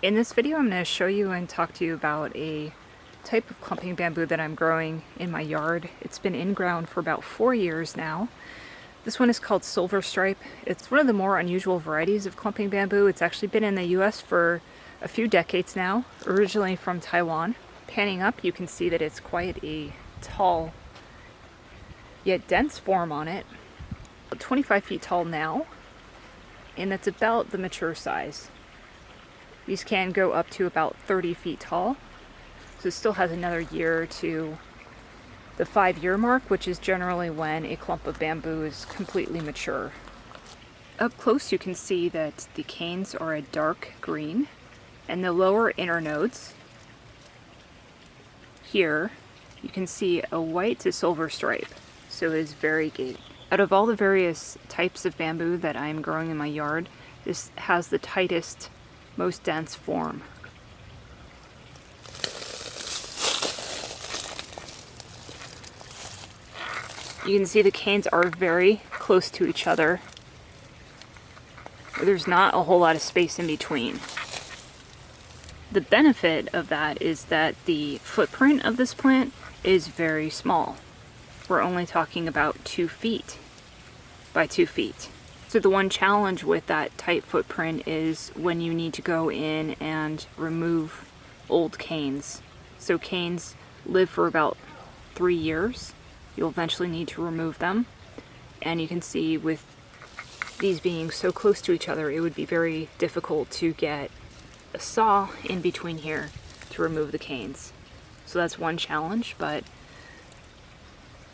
In this video, I'm going to show you and talk to you about a type of clumping bamboo that I'm growing in my yard. It's been in ground for about 4 years now. This one is called Silverstripe. It's one of the more unusual varieties of clumping bamboo. It's actually been in the US for a few decades now, originally from Taiwan. Panning up, you can see that it's quite a tall yet dense form on it. 25 feet tall now, and that's about the mature size. These can go up to about 30 feet tall, so it still has another year to the 5-year mark, which is generally when a clump of bamboo is completely mature. Up close you can see that the canes are a dark green, and the lower internodes, here, you can see a white to silver stripe, so it is variegated. Out of all the various types of bamboo that I'm growing in my yard, this has the tightest, most dense form. You can see the canes are very close to each other. There's not a whole lot of space in between. The benefit of that is that the footprint of this plant is very small. We're only talking about 2 feet by 2 feet. So the one challenge with that tight footprint is when you need to go in and remove old canes. So canes live for about 3 years. You'll eventually need to remove them. And you can see with these being so close to each other, it would be very difficult to get a saw in between here to remove the canes. So that's one challenge, but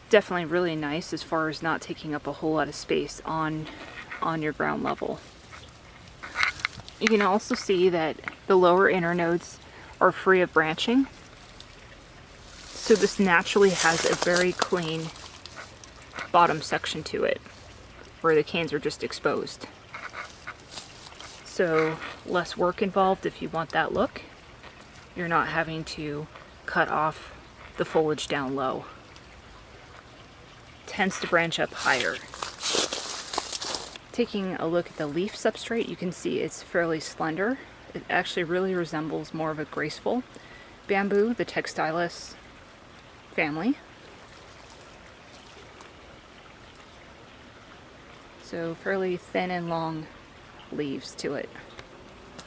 definitely really nice as far as not taking up a whole lot of space on your ground level. You can also see that the lower internodes are free of branching. So this naturally has a very clean bottom section to it, where the canes are just exposed. So less work involved if you want that look. You're not having to cut off the foliage down low. Tends to branch up higher. Taking a look at the leaf substrate, you can see it's fairly slender. It actually really resembles more of a graceful bamboo, the Textilis family. So fairly thin and long leaves to it.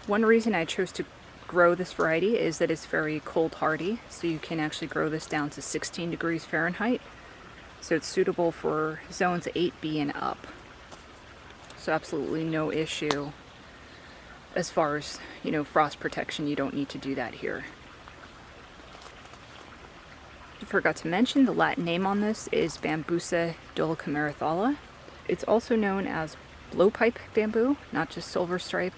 One reason I chose to grow this variety is that it's very cold hardy, so you can actually grow this down to 16 degrees Fahrenheit. So it's suitable for zones 8B and up. So absolutely no issue as far as, frost protection. You don't need to do that here. I forgot to mention the Latin name on this is Bambusa dolichomerithalla. It's also known as blowpipe bamboo, not just silverstripe.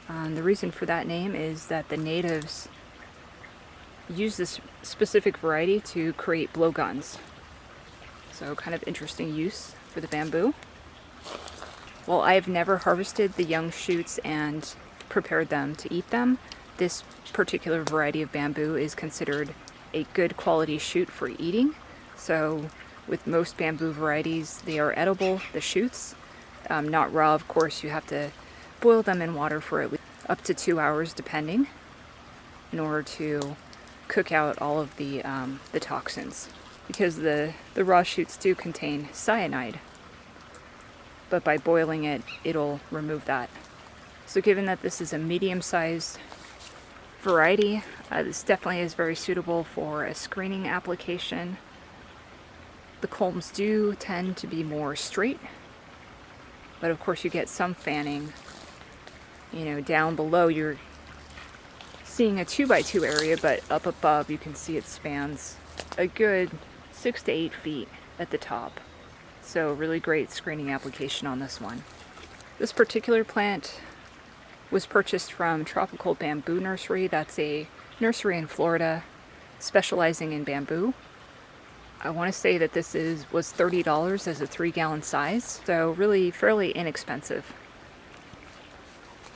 The reason for that name is that the natives use this specific variety to create blowguns. So kind of interesting use for the bamboo. While I've never harvested the young shoots and prepared them to eat them, this particular variety of bamboo is considered a good quality shoot for eating. So with most bamboo varieties, they are edible, the shoots. Not raw, of course. You have to boil them in water for at least up to 2 hours depending, in order to cook out all of the toxins. Because the raw shoots do contain cyanide, but by boiling it, it'll remove that. So given that this is a medium-sized variety, this definitely is very suitable for a screening application. The culms do tend to be more straight, but of course you get some fanning. Down below you're seeing a 2x2 area, but up above you can see it spans a good 6 to 8 feet at the top. So really great screening application on this one. This particular plant was purchased from Tropical Bamboo Nursery. That's a nursery in Florida specializing in bamboo. I want to say that this was $30 as a 3-gallon size, so really fairly inexpensive.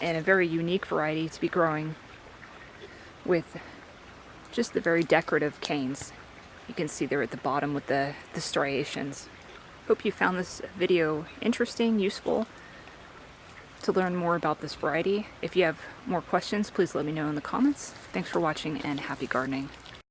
And a very unique variety to be growing with just the very decorative canes. You can see there at the bottom with the striations. Hope you found this video interesting, useful. To to learn more about this variety. If you have more questions, please let me know in the comments. Thanks for watching and happy gardening.